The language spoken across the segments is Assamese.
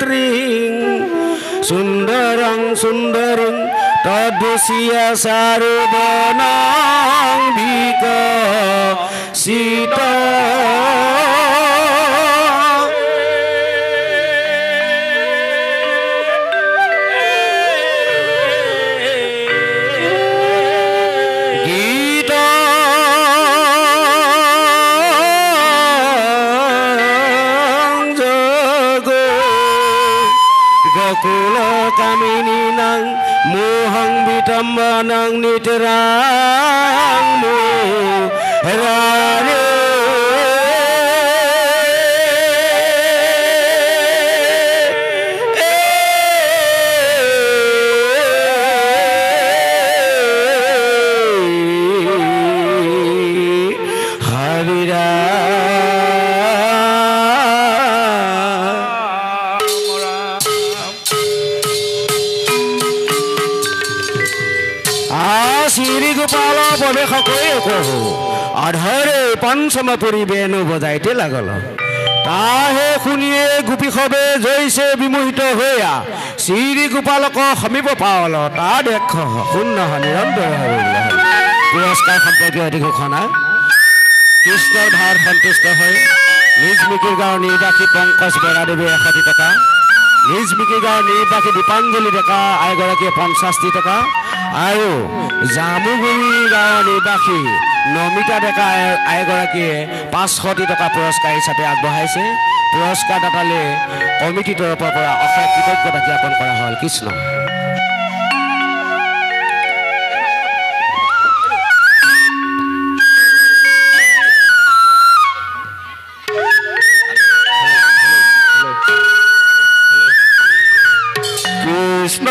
पुत्रीं सुन्दरं सुन्दरीं तद्दृश्य सारुवनां विकसिता Kamininang muhang bitambanang niterang muharare আধারে পঞ্চমপুরী বেনু বজাইতে লাগল তাহে শুনিয়ে গোপী সবে জৈছে বিমোহিত হইয়া শ্রী গোপালক সমীপ পাওল তা দেখ শূন্য নিৰন্তৰ পুৰস্কাৰ সম্পৰ্কীয় অধিক ঘোষণা কৃষ্ণৰ ভাৰ সন্তুষ্ট হৈ নিজ মিকিৰ গাঁৱৰ নিৰ্বাসী পংকজ বৰাদেৱে 100 টকা নিজ মিকিৰ গাঁৱৰ নিৰ্বাসী দীপাঞ্জলি ডেকা আইগৰাকীয়ে 50 টকা আৰু জামুগুৰি গাঁৱৰ নিৰ্বাসী নমিতা ডেকা আইগৰাকীয়ে 500 টকা পুৰস্কাৰ হিচাপে আগবঢ়াইছে পুৰস্কাৰ দাতালে কমিটিৰ তৰফৰ পৰা অশেষ কৃতজ্ঞতা জ্ঞাপন কৰা হ'ল কৃষ্ণ কৃষ্ণ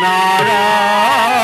Nara